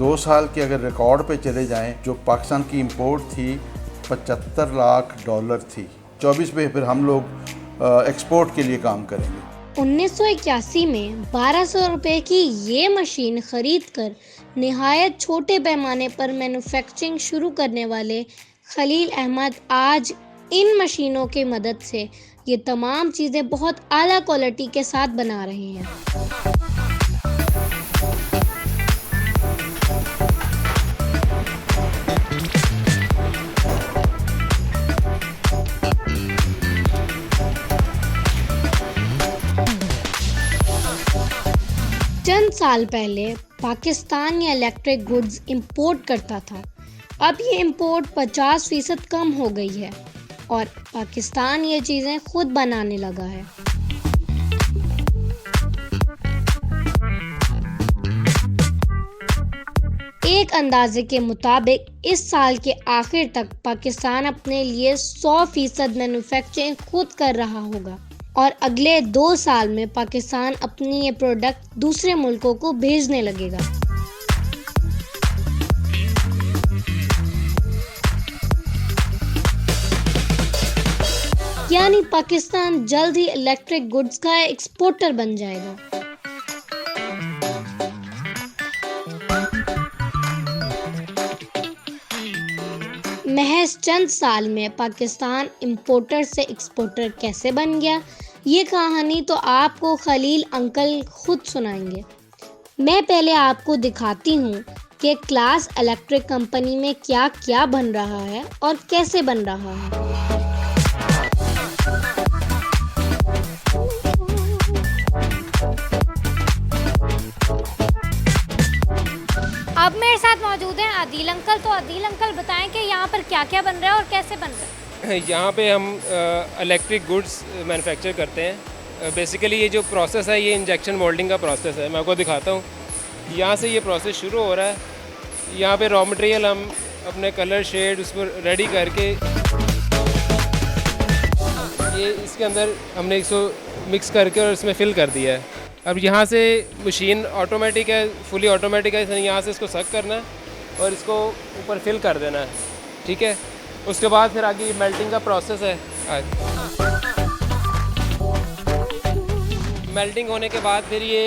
2 साल के अगर रिकॉर्ड पे चले जाएं, जो पाकिस्तान की इंपोर्ट थी $75 लाख थी। 24 में फिर हम लोग एक्सपोर्ट के लिए काम करेंगे। 1981 में 1200 रुपए की ये मशीन खरीदकर निहायत छोटे पैमाने पर मैन्युफैक्चरिंग शुरू करने वाले खलील अहमद आज इन मशीनों की मदद से ये तमाम चीज़ें बहुत आला क्वालिटी के साथ बना रहे हैं। चंद साल पहले पाकिस्तान ये इलेक्ट्रिक गुड्स इंपोर्ट करता था। अब ये इंपोर्ट 50% कम हो गई है और पाकिस्तान ये चीज़ें खुद बनाने लगा है। एक अंदाजे के मुताबिक इस साल के आखिर तक पाकिस्तान अपने लिए 100% मैन्युफैक्चरिंग खुद कर रहा होगा और अगले 2 साल में पाकिस्तान अपनी ये प्रोडक्ट दूसरे मुल्कों को भेजने लगेगा। यानी पाकिस्तान जल्द ही इलेक्ट्रिक गुड्स का एक्सपोर्टर बन जाएगा। महज चंद साल में पाकिस्तान इंपोर्टर से एक्सपोर्टर कैसे बन गया, ये कहानी तो आपको खलील अंकल खुद सुनाएंगे। मैं पहले आपको दिखाती हूँ कि क्लास इलेक्ट्रिक कंपनी में क्या क्या बन रहा है और कैसे बन रहा है। अब मेरे साथ मौजूद हैं आदिल अंकल। तो आदिल अंकल बताएं कि यहाँ पर क्या क्या बन रहा है और कैसे बन रहा है। यहाँ पे हम इलेक्ट्रिक गुड्स मैन्युफैक्चर करते हैं। बेसिकली ये जो प्रोसेस है ये इंजेक्शन मोल्डिंग का प्रोसेस है। मैं आपको दिखाता हूँ। यहाँ से ये प्रोसेस शुरू हो रहा है। यहाँ पे रॉ मटेरियल हम अपने कलर शेड उस पर रेडी करके ये इसके अंदर हमने इसको मिक्स करके और इसमें फिल कर दिया है। अब यहाँ से मशीन ऑटोमेटिक है, फुली ऑटोमेटिक है। यहाँ से इसको सक करना है और इसको ऊपर फिल कर देना है, ठीक है। उसके बाद फिर आगे मेल्टिंग का प्रोसेस है। मेल्टिंग होने के बाद फिर ये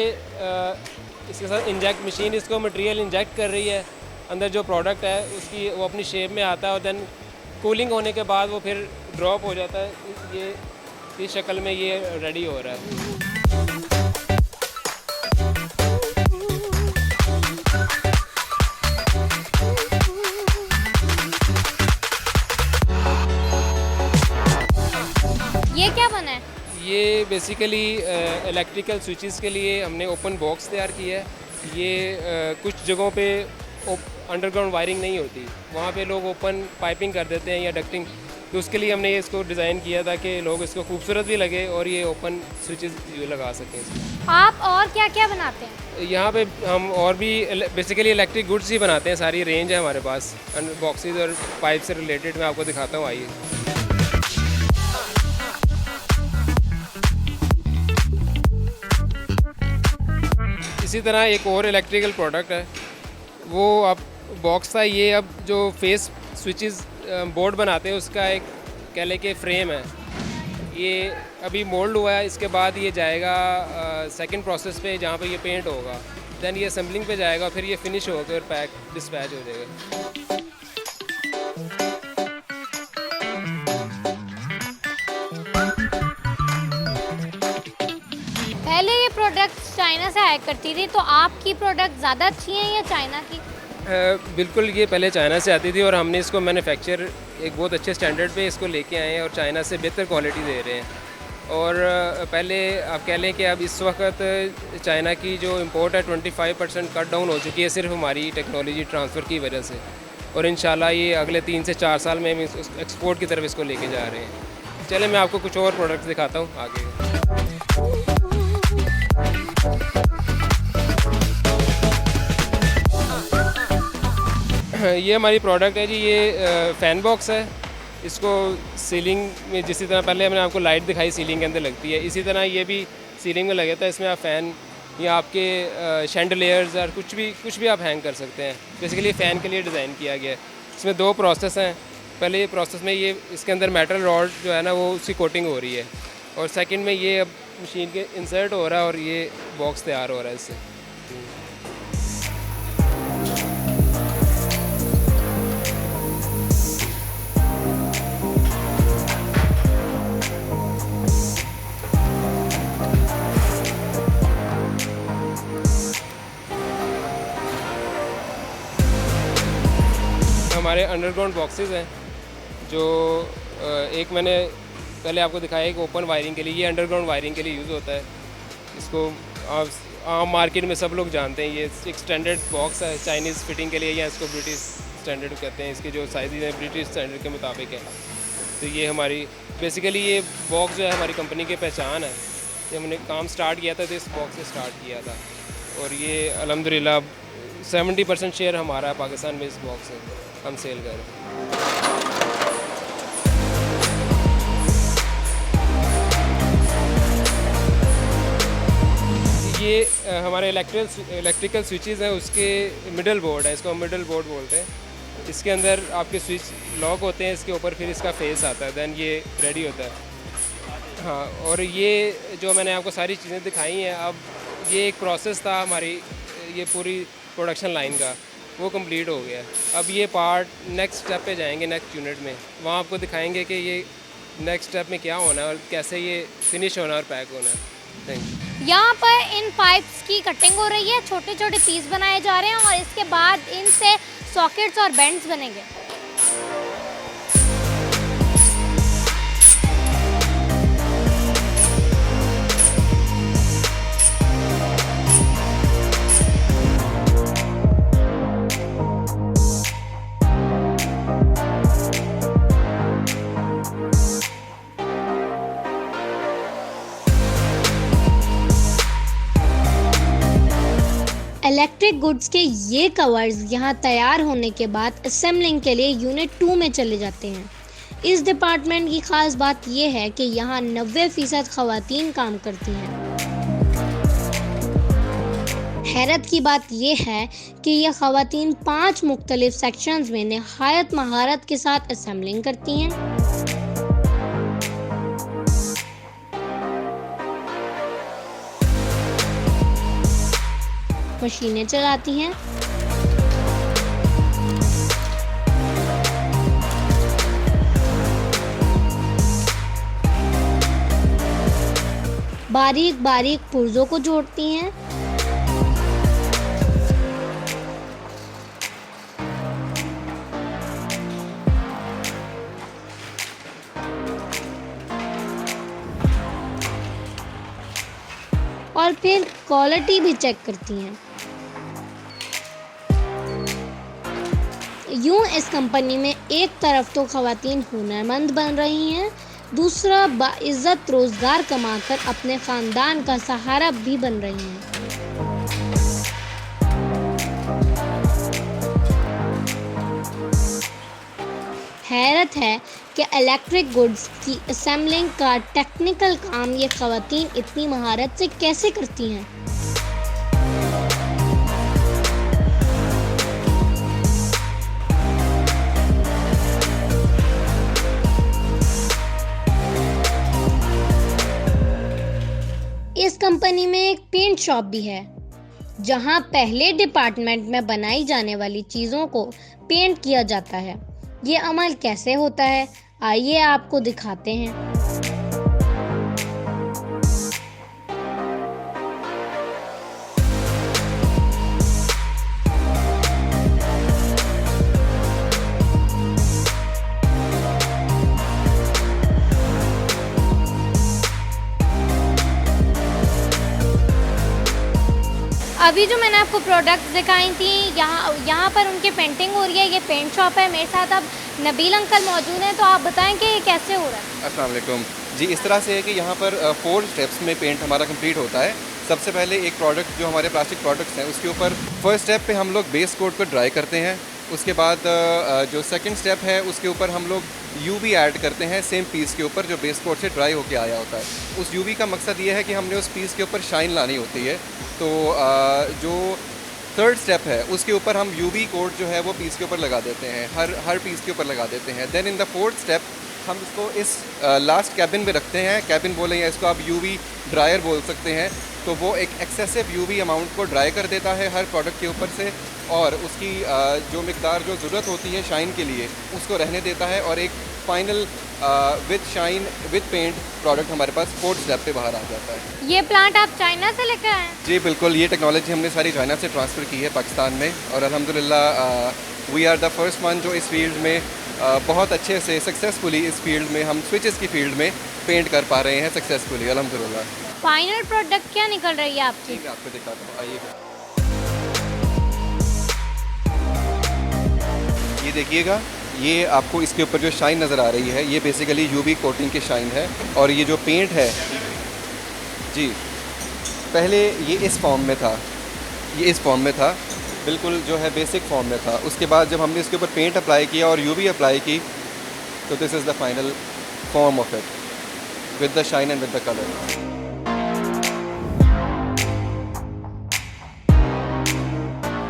इसके साथ इंजेक्ट मशीन इसको मटेरियल इंजेक्ट कर रही है। अंदर जो प्रोडक्ट है उसकी वो अपनी शेप में आता है और देन कूलिंग होने के बाद वो फिर ड्रॉप हो जाता है। ये इस शक्ल में ये रेडी हो रहा है। ये क्या बना है? ये बेसिकली इलेक्ट्रिकल स्विचेस के लिए हमने ओपन बॉक्स तैयार किया है। ये कुछ जगहों पे अंडरग्राउंड वायरिंग नहीं होती, वहाँ पे लोग ओपन पाइपिंग कर देते हैं या डक्टिंग, तो उसके लिए हमने इसको डिज़ाइन किया ताकि लोग इसको खूबसूरत भी लगे और ये ओपन स्विचेस लगा सकें इसमें। आप और क्या क्या बनाते हैं? यहाँ पे हम और भी बेसिकली इलेक्ट्रिक गुड्स ही बनाते हैं। सारी रेंज है हमारे पास बॉक्सेस और पाइप से रिलेटेड। मैं आपको दिखाता हूँ, आइए। इसी तरह एक और इलेक्ट्रिकल प्रोडक्ट है, वो अब बॉक्स था। ये अब जो फेस स्विचेस बोर्ड बनाते हैं उसका एक कह लें कि फ्रेम है। ये अभी मोल्ड हुआ है। इसके बाद ये जाएगा सेकंड प्रोसेस पे जहाँ पे ये पेंट होगा, देन ये असेंबलिंग पे जाएगा, फिर ये फिनिश होकर पैक डिस्पैच हो जाएगा। पहले ये प्रोडक्ट चाइना से आया करती थी, तो आपकी प्रोडक्ट ज़्यादा अच्छी हैं या चाइना की? बिल्कुल, ये पहले चाइना से आती थी और हमने इसको मैन्युफैक्चर एक बहुत अच्छे स्टैंडर्ड पे इसको लेके आए हैं और चाइना से बेहतर क्वालिटी दे रहे हैं। और पहले आप कह लें कि अब इस वक्त चाइना की जो इंपोर्ट है 25% कट डाउन हो चुकी है, सिर्फ हमारी टेक्नोलॉजी ट्रांसफ़र की वजह से। और इंशाल्लाह ये अगले 3 से 4 साल में हम एक्सपोर्ट की तरफ इसको लेके जा रहे हैं। चले मैं आपको कुछ और प्रोडक्ट्स दिखाता हूँ आगे। ये हमारी प्रोडक्ट है जी। ये फ़ैन बॉक्स है। इसको सीलिंग में जिस तरह पहले हमने आपको लाइट दिखाई सीलिंग के अंदर लगती है, इसी तरह ये भी सीलिंग में लगे था। इसमें आप फ़ैन या आपके शैंडलियर्स और कुछ भी आप हैंग कर सकते हैं। बेसिकली फ़ैन के लिए डिज़ाइन किया गया है। इसमें 2 प्रोसेस हैं। पहले प्रोसेस में ये इसके अंदर मेटल रॉड जो है ना वो उसकी कोटिंग हो रही है, और सेकंड में ये अब मशीन के इंसर्ट हो रहा है और ये बॉक्स तैयार हो रहा है इससे। हमारे अंडरग्राउंड बॉक्सेस हैं जो एक मैंने पहले आपको दिखाया एक ओपन वायरिंग के लिए, ये अंडरग्राउंड वायरिंग के लिए यूज़ होता है। इसको आम मार्केट में सब लोग जानते हैं। ये एक स्टैंडर्ड बॉक्स है चाइनीज़ फिटिंग के लिए, या इसको ब्रिटिश स्टैंडर्ड कहते हैं। इसके जो साइज़ है ब्रिटिश स्टैंडर्ड के मुताबिक है। तो ये हमारी बेसिकली ये बॉक्स जो है हमारी कंपनी की पहचान है। जब हमने काम स्टार्ट किया था तो इस बॉक्स से स्टार्ट किया था, और ये अल्हम्दुलिल्लाह 70% शेयर हमारा है पाकिस्तान में इस बॉक्स से हम सेल कर रहे हैं। ये हमारे इलेक्ट्रिकल स्विचेस हैं, उसके मिडल बोर्ड है, इसको हम मिडल बोर्ड बोलते हैं। इसके अंदर आपके स्विच लॉक होते हैं, इसके ऊपर फिर इसका फेस आता है, दैन ये रेडी होता है। हाँ, और ये जो मैंने आपको सारी चीज़ें दिखाई हैं, अब ये एक प्रोसेस था हमारी ये पूरी प्रोडक्शन लाइन का, वो कंप्लीट हो गया। अब ये पार्ट नेक्स्ट स्टेप पे जाएंगे, नेक्स्ट यूनिट में, वहाँ आपको दिखाएंगे कि ये नेक्स्ट स्टेप में क्या होना है और कैसे ये फिनिश होना और पैक होना है। Thank you. यहाँ पर इन पाइप्स की कटिंग हो रही है, छोटे छोटे पीस बनाए जा रहे हैं और इसके बाद इनसे सॉकेट्स और बेंड्स बनेंगे। इलेक्ट्रिक गुड्स के ये कवर्स यहाँ तैयार होने के बाद असेंबलिंग के लिए यूनिट 2 में चले जाते हैं। इस डिपार्टमेंट की खास बात यह है कि यहाँ 90% खवातीन काम करती हैं। हैरत की बात यह है कि यह खवातीन 5 मुख्तलिफ सेक्शंस में निहायत महारत के साथ असेंबलिंग करती हैं। मशीनें चलाती हैं, बारीक बारीक पुर्जों को जोड़ती हैं, और फिर क्वालिटी भी चेक करती हैं। यूं इस कंपनी में एक तरफ तो खवातीन हुनरमंद बन रही हैं, दूसरा बाइज्जत रोजगार कमाकर अपने खानदान का सहारा भी बन रही हैं। हैरत है कि इलेक्ट्रिक गुड्स की असेंबलिंग का टेक्निकल काम ये खवातीन इतनी महारत से कैसे करती हैं। इस कंपनी में एक पेंट शॉप भी है, जहां पहले डिपार्टमेंट में बनाई जाने वाली चीज़ों को पेंट किया जाता है। ये अमल कैसे होता है, आइए आपको दिखाते हैं। अभी जो मैंने आपको प्रोडक्ट्स दिखाई थी, यहाँ पर उनकी पेंटिंग हो रही है। ये पेंट शॉप है। मेरे साथ अब नबील अंकल मौजूद हैं, तो आप बताएं कि ये कैसे हो रहा है। अस्सलाम वालेकुम जी। इस तरह से है कि यहाँ पर 4 स्टेप्स में पेंट हमारा कंप्लीट होता है। सबसे पहले एक प्रोडक्ट जो हमारे प्लास्टिक प्रोडक्ट्स हैं उसके ऊपर फर्स्ट स्टेप पे हम लोग बेस कोट को ड्राई करते हैं। उसके बाद जो सेकंड स्टेप है उसके ऊपर हम लोग यूवी ऐड करते हैं सेम पीस के ऊपर जो बेस कोट से ड्राई होके आया होता है। उस यूवी का मकसद ये है कि हमने उस पीस के ऊपर शाइन लानी होती है। तो जो थर्ड स्टेप है उसके ऊपर हम यूवी कोट जो है वो पीस के ऊपर लगा देते हैं, हर पीस के ऊपर लगा देते हैं। Then in the fourth step हम इसको इस लास्ट कैबिन में रखते हैं, कैबिन बोलें या इसको आप यूवी ड्रायर बोल सकते हैं। तो वो एक एक्सेसिव यूवी अमाउंट को ड्राई कर देता है हर प्रोडक्ट के ऊपर से, और उसकी जो मिकदार जो ज़रूरत होती है शाइन के लिए उसको रहने देता है, और एक final with shine with paint product हमारे पास फोर्थ स्टेप पे बाहर आ जाता है। ये प्लांट आप चाइना से लेकर आए हैं? जी बिल्कुल, ये टेक्नोलॉजी हमने सारी चाइना से ट्रांसफ़र की है पाकिस्तान में, और अल्हम्दुलिल्लाह we are the first one जो इस फील्ड में बहुत अच्छे से सक्सेसफुली इस फील्ड में हम स्विचेस की फील्ड में पेंट कर पा रहे हैं सक्सेसफुली अल्हम्दुलिल्लाह। फाइनल प्रोडक्ट क्या निकल रही है आपकी? मैं आपको दिखाता हूँ, आइए। ये देखिएगा, ये आपको इसके ऊपर जो शाइन नज़र आ रही है ये बेसिकली यूवी कोटिंग की शाइन है, और ये जो पेंट है जी पहले ये इस फॉर्म में था, ये इस फॉर्म में था बिल्कुल जो है बेसिक फॉर्म में था। उसके बाद जब हमने इसके ऊपर पेंट अप्लाई किया और यूवी अप्लाई की तो this is the final form of it with the shine and with the colour.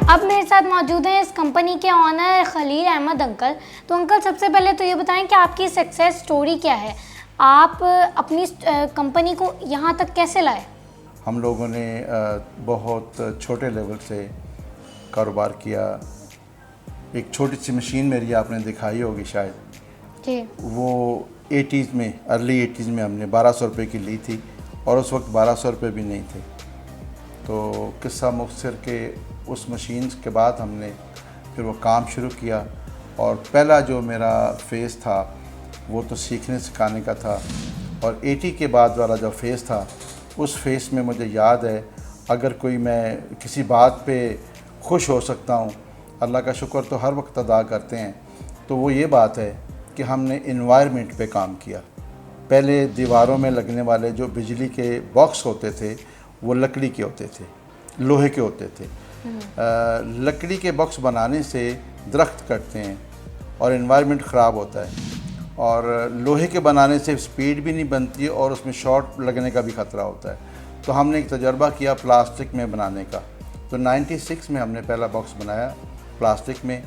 अब मेरे साथ मौजूद हैं इस कंपनी के ऑनर खलील अहमद अंकल। तो अंकल, सबसे पहले तो ये बताएं कि आपकी सक्सेस स्टोरी क्या है, आप अपनी कंपनी को यहाँ तक कैसे लाए? हम लोगों ने बहुत छोटे लेवल से कारोबार किया। एक छोटी सी मशीन मेरी आपने दिखाई होगी शायद, जी। वो 80s में, अर्ली 80s में हमने 1200 रुपये की ली थी, और उस वक्त 1200 रुपये भी नहीं थे। तो किस्सा मुख्तसर के उस मशीन के बाद हमने फिर वो काम शुरू किया, और पहला जो मेरा फ़ेज़ था वो तो सीखने सिखाने का था, और 80 के बाद वाला जो फ़ेज़ था उस फ़ेज़ में मुझे याद है, अगर कोई मैं किसी बात पे खुश हो सकता हूँ, अल्लाह का शुक्र तो हर वक्त अदा करते हैं, तो वो ये बात है कि हमने इन्वायरमेंट पे काम किया। पहले दीवारों में लगने वाले जो बिजली के बॉक्स होते थे वो लकड़ी के होते थे, लोहे के होते थे। लकड़ी के बॉक्स बनाने से दरख्त कटते हैं और इन्वायरमेंट ख़राब होता है, और लोहे के बनाने से स्पीड भी नहीं बनती है और उसमें शॉर्ट लगने का भी ख़तरा होता है। तो हमने एक तजर्बा किया प्लास्टिक में बनाने का। तो 96 में हमने पहला बॉक्स बनाया प्लास्टिक में,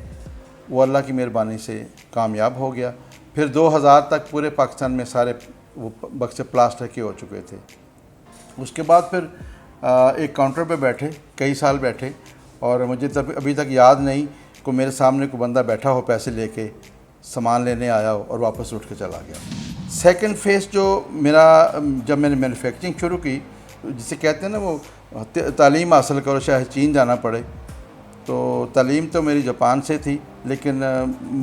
वो अल्लाह की मेहरबानी से कामयाब हो गया। फिर 2000 तक पूरे पाकिस्तान में सारे वो बक्से प्लास्टिक के हो चुके थे। उसके बाद फिर एक काउंटर पे बैठे, कई साल बैठे, और मुझे तब अभी तक याद नहीं को मेरे सामने कोई बंदा बैठा हो पैसे लेके सामान लेने आया हो और वापस उठ के चला गया। सेकंड फेज़ जो मेरा, जब मैंने मैन्युफैक्चरिंग शुरू की, जिसे कहते हैं ना वो तालीम हासिल करो चाहे चीन जाना पड़े, तो तालीम तो मेरी जापान से थी, लेकिन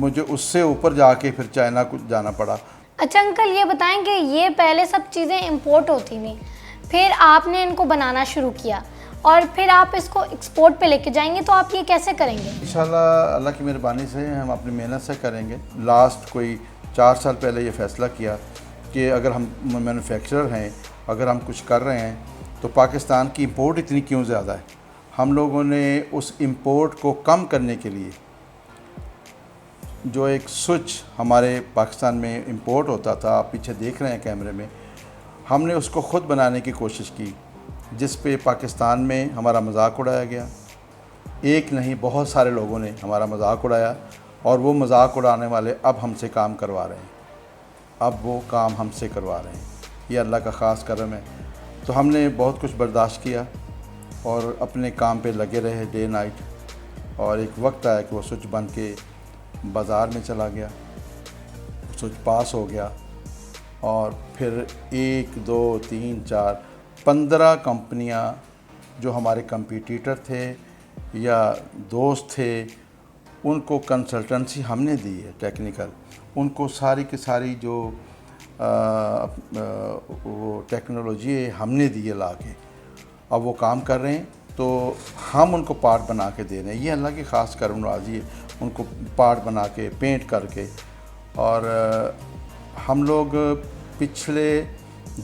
मुझे उससे ऊपर जाके फिर चाइना को जाना पड़ा। अच्छा अंकल, ये बताएं कि ये पहले सब चीज़ें इंपोर्ट होती थी, फिर आपने इनको बनाना शुरू किया और फिर आप इसको एक्सपोर्ट पे लेके जाएंगे, तो आप ये कैसे करेंगे? इंशाल्लाह अल्लाह की मेहरबानी से हम अपनी मेहनत से करेंगे। लास्ट कोई 4 साल पहले ये फ़ैसला किया कि अगर हम मैन्युफैक्चरर हैं, अगर हम कुछ कर रहे हैं, तो पाकिस्तान की इंपोर्ट इतनी क्यों ज़्यादा है। हम लोगों ने उस इंपोर्ट को कम करने के लिए, जो एक स्विच हमारे पाकिस्तान में इंपोर्ट होता था, आप पीछे देख रहे हैं कैमरे में, हमने उसको ख़ुद बनाने की कोशिश की, जिस पे पाकिस्तान में हमारा मजाक उड़ाया गया। एक नहीं, बहुत सारे लोगों ने हमारा मजाक उड़ाया, और वो मजाक उड़ाने वाले अब हमसे काम करवा रहे हैं, अब वो काम हमसे करवा रहे हैं। ये अल्लाह का ख़ास करम है। तो हमने बहुत कुछ बर्दाश्त किया और अपने काम पे लगे रहे डे नाइट, और एक वक्त आया कि वो स्विच बन के बाज़ार में चला गया, स्विच पास हो गया, और फिर 1 2 3 4 15 कंपनियां जो हमारे कंपटीटर थे या दोस्त थे, उनको कंसल्टेंसी हमने दी है टेक्निकल, उनको सारी की सारी जो वो टेक्नोलॉजी है हमने दी है ला के, अब वो काम कर रहे हैं, तो हम उनको पार्ट बना के दे रहे हैं। ये अल्लाह की ख़ास करम नवाज़ी है, उनको पार्ट बना के पेंट करके। और हम लोग पिछले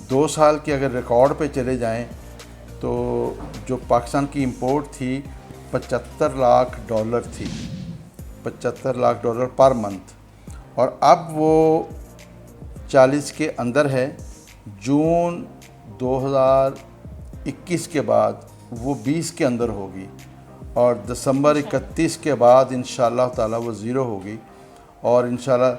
2 साल के अगर रिकॉर्ड पे चले जाएं, तो जो पाकिस्तान की इंपोर्ट थी $75 लाख थी, $75 लाख पर मंथ, और अब वो 40 के अंदर है। जून 2021 के बाद वो 20 के अंदर होगी और दिसंबर 31 के बाद इंशाल्लाह ताला वो ज़ीरो होगी और इंशाल्लाह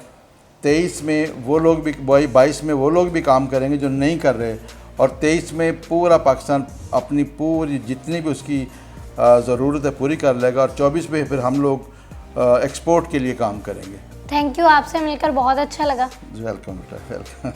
23 में वो लोग भी 22 में वो लोग भी काम करेंगे जो नहीं कर रहे और 23 में पूरा पाकिस्तान अपनी पूरी जितनी भी उसकी ज़रूरत है पूरी कर लेगा और 24 में फिर हम लोग एक्सपोर्ट के लिए काम करेंगे। थैंक यू, आपसे मिलकर बहुत अच्छा लगा। वेलकम बेटा, वेलकम।